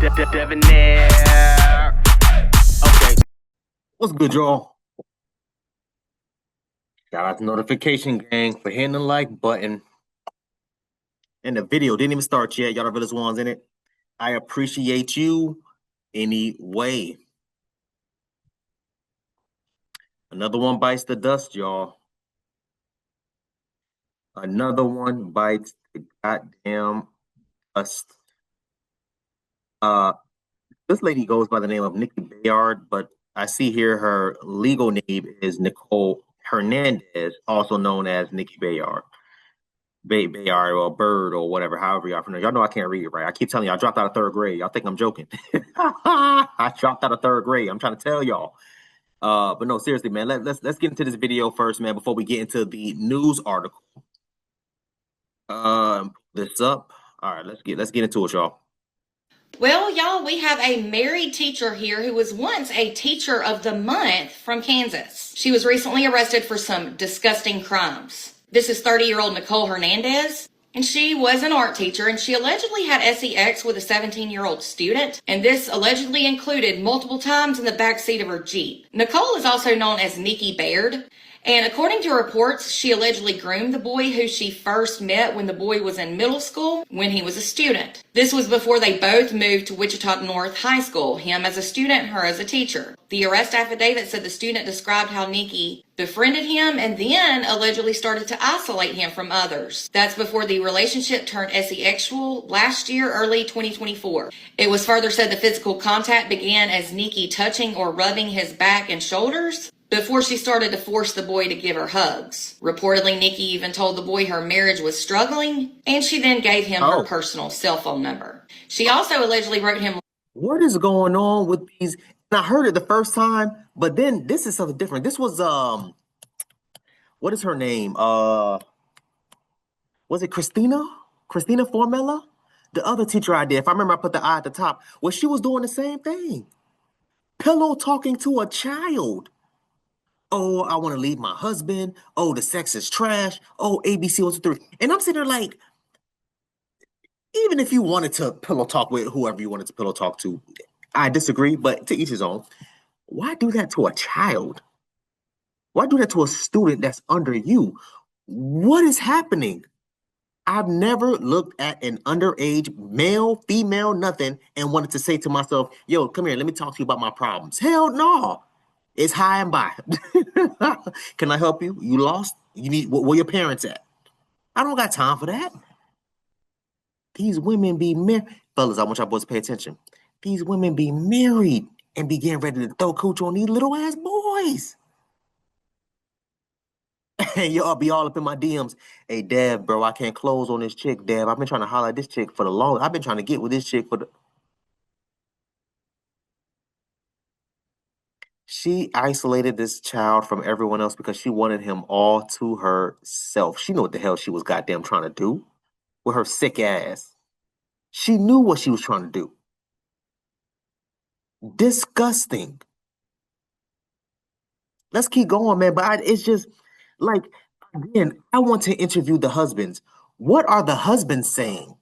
Debonair. Okay. What's good, y'all? Shout out to Notification Gang for hitting the like button. And the video didn't even start yet. Y'all the realest ones in it. I appreciate you anyway. Another one bites the dust, y'all. Another one bites the goddamn dust. This lady goes by the name of Nikki Baird, but I see here her legal name is Nicole Hernandez, also known as Nikki Baird. Baird or Bird or whatever, however y'all pronounce. Y'all know I can't read it right. I keep telling you, I dropped out of third grade. Y'all think I'm joking? I dropped out of third grade. I'm trying to tell y'all. But no, seriously, man. Let's get into this video first, man. Before we get into the news article. This up. All right, let's get into it, y'all. Well, y'all, we have a married teacher here who was once a teacher of the month from Kansas. She was recently arrested for some disgusting crimes. This is 30-year-old Nicole Hernandez, and she was an art teacher, and she allegedly had sex with a 17-year-old student, and this allegedly included multiple times in the backseat of her Jeep. Nicole is also known as Nikki Baird, and according to reports, she allegedly groomed the boy who she first met when the boy was in middle school when he was a student. This was before they both moved to Wichita North High School, him as a student, her as a teacher. The arrest affidavit said the student described how Nikki befriended him and then allegedly started to isolate him from others. That's before the relationship turned sexual last year, early 2024. It was further said the physical contact began as Nikki touching or rubbing his back and shoulders before she started to force the boy to give her hugs. Reportedly, Nikki even told the boy her marriage was struggling, and she then gave him her personal cell phone number. She also allegedly wrote him, "What is going on with these?" And I heard it the first time, but then this is something different. This was what is her name? Was it Christina? Christina Formella? The other teacher I did. If I remember, I put the I at the top. Well, she was doing the same thing. Pillow talking to a child. Oh, I want to leave my husband. Oh, the sex is trash. Oh, ABC 1, 2, 3. And I'm sitting there like, even if you wanted to pillow talk with whoever you wanted to pillow talk to, I disagree, but to each his own. Why do that to a child? Why do that to a student that's under you? What is happening? I've never looked at an underage male, female, nothing, and wanted to say to myself, yo, come here, let me talk to you about my problems. Hell no. It's high and by. Can I help you? You lost? You need where your parents at? I don't got time for that. These women be married. Fellas, I want y'all boys to pay attention. These women be married and be getting ready to throw cooch on these little ass boys. And y'all be all up in my DMs. Hey, Dev, bro, I can't close on this chick, Dev. I've been trying to holler at this chick for the longest. I've been trying to get with this chick for the... She isolated this child from everyone else because she wanted him all to herself. She knew what the hell she was goddamn trying to do with her sick ass. She knew what she was trying to do. Disgusting. Let's keep going, man. But it's just like, again, I want to interview the husbands. What are the husbands saying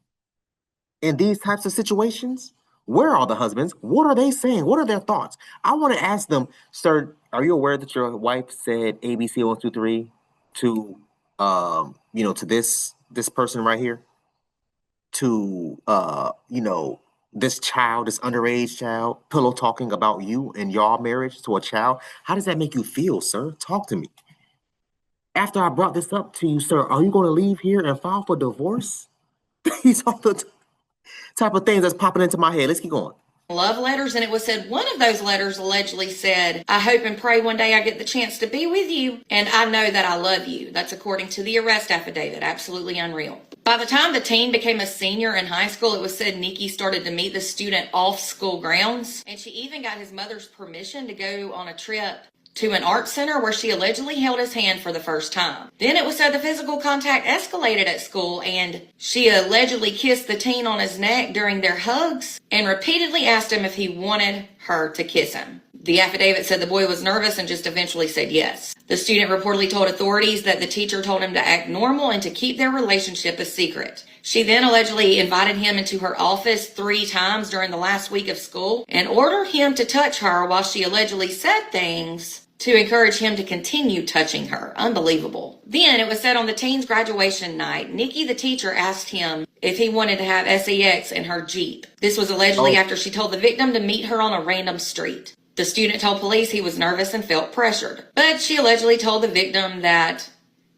in these types of situations? Where are the husbands? What are they saying? What are their thoughts? I want to ask them, sir, are you aware that your wife said ABC 1, 2, 3 to to this person right here? To this child, this underage child, pillow talking about you and y'all marriage to a child. How does that make you feel, sir? Talk to me. After I brought this up to you, sir, are you going to leave here and file for divorce? These are the type of things that's popping into my head. Let's keep going. Love letters, and it was said one of those letters allegedly said, I hope and pray one day I get the chance to be with you, and I know that I love you. That's according to the arrest affidavit. Absolutely unreal. By the time the teen became a senior in high school, it was said Nikki started to meet the student off school grounds, and she even got his mother's permission to go on a trip to an art center where she allegedly held his hand for the first time. Then it was said the physical contact escalated at school, and she allegedly kissed the teen on his neck during their hugs and repeatedly asked him if he wanted her to kiss him. The affidavit said the boy was nervous and just eventually said yes. The student reportedly told authorities that the teacher told him to act normal and to keep their relationship a secret. She then allegedly invited him into her office 3 times during the last week of school and ordered him to touch her while she allegedly said things to encourage him to continue touching her. Unbelievable. Then it was said on the teen's graduation night, Nikki, the teacher, asked him if he wanted to have sex in her Jeep. This was allegedly after she told the victim to meet her on a random street. The student told police he was nervous and felt pressured, but she allegedly told the victim that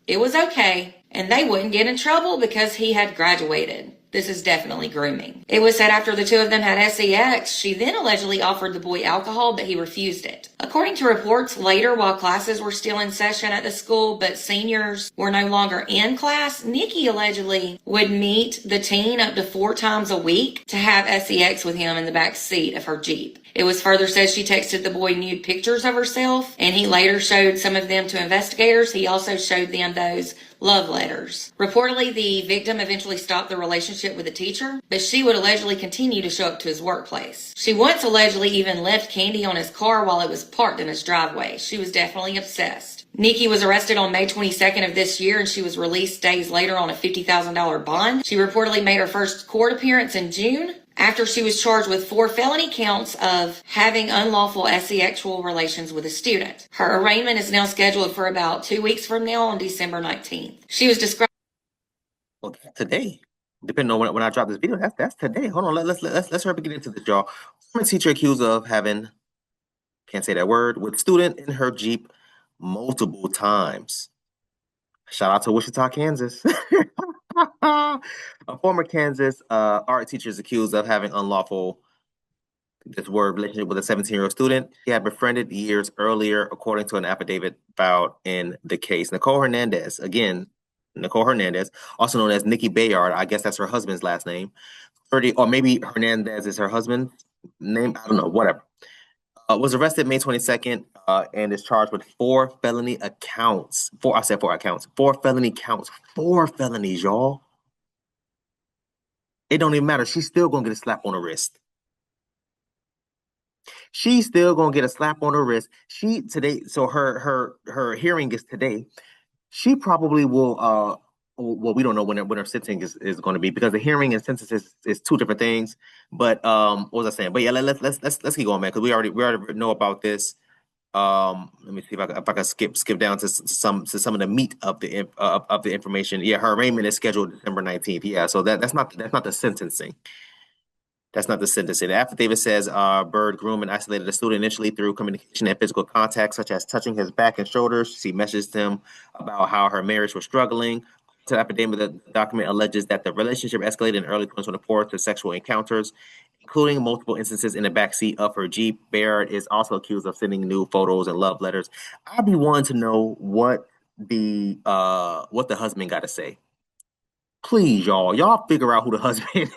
it was okay and they wouldn't get in trouble because he had graduated. This is definitely grooming. It was said after the two of them had sex, she then allegedly offered the boy alcohol, but he refused it. According to reports later, while classes were still in session at the school, but seniors were no longer in class, Nikki allegedly would meet the teen up to 4 times a week to have sex with him in the back seat of her Jeep. It was further said she texted the boy nude pictures of herself, and he later showed some of them to investigators. He also showed them those love letters. Reportedly, the victim eventually stopped the relationship with the teacher, but she would allegedly continue to show up to his workplace. She once allegedly even left candy on his car while it was parked in his driveway. She was definitely obsessed. Nikki was arrested on May 22nd of this year, and she was released days later on a $50,000 bond. She reportedly made her first court appearance in June, after she was charged with 4 felony counts of having unlawful sexual relations with a student. Her arraignment is now scheduled for about 2 weeks from now on December 19th. She was described. Well, that's today. Depending on when I drop this video, that's today. Hold on, let's hurry up and get into this, y'all. Former teacher accused of having, can't say that word, with student in her Jeep multiple times. Shout out to Wichita, Kansas. A former Kansas art teacher is accused of having unlawful, this word, relationship with a 17-year-old student he had befriended years earlier, according to an affidavit filed in the case. Nicole Hernandez, also known as Nikki Baird, I guess that's her husband's last name, 30, or maybe Hernandez is her husband's name, I don't know, whatever, was arrested May 22nd and is charged with 4 felony accounts. 4 felony counts. 4 felonies, y'all. It don't even matter. She's still gonna get a slap on the wrist. She's still gonna get a slap on her wrist. So her hearing is today. She probably will well, we don't know when her sentencing is going to be, because the hearing and sentencing is 2 different things. But what was I saying? But yeah, let's keep going, man, because we already know about this. Let me see if I can skip down to some of the meat of the information. Yeah, her arraignment is scheduled December 19th. Yeah, so that's not the sentencing. That's not the sentencing. The affidavit says Baird groomed and isolated the student initially through communication and physical contact, such as touching his back and shoulders. She messaged him about how her marriage was struggling. The affidavit, the document alleges that the relationship escalated in early 2024 to sexual encounters, including multiple instances in the backseat of her Jeep. Baird is also accused of sending nude photos and love letters. I'd be wanting to know what the husband got to say. Please, y'all figure out who the husband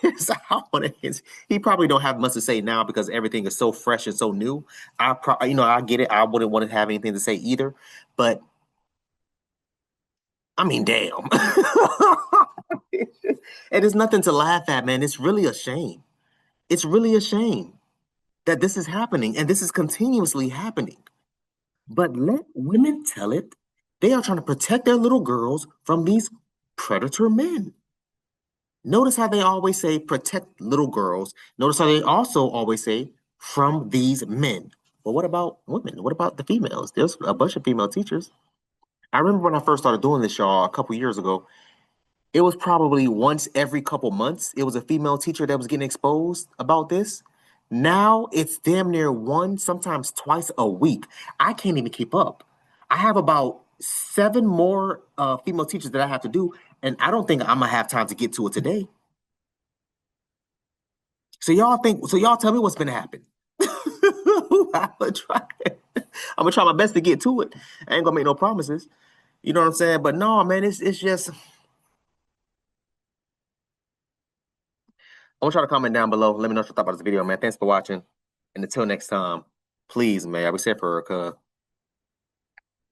is. He probably don't have much to say now because everything is so fresh and so new. I get it. I wouldn't want to have anything to say either, but I mean, damn. And it's nothing to laugh at, man. It's really a shame. It's really a shame that this is happening, and this is continuously happening. But let women tell it. They are trying to protect their little girls from these predator men. Notice how they always say protect little girls. Notice how they also always say from these men. Well, what about women? What about the females? There's a bunch of female teachers. I remember when I first started doing this, y'all, a couple years ago, it was probably once every couple months, it was a female teacher that was getting exposed about this. Now it's damn near 1, sometimes twice a week. I can't even keep up. I have about 7 more female teachers that I have to do, and I don't think I'm gonna have time to get to it today. So y'all tell me what's gonna happen. I'm gonna try my best to get to it. I ain't gonna make no promises. You know what I'm saying? But no, man, it's just. I want y'all to comment down below. Let me know what you thought about this video, man. Thanks for watching. And until next time, please, man, I would say for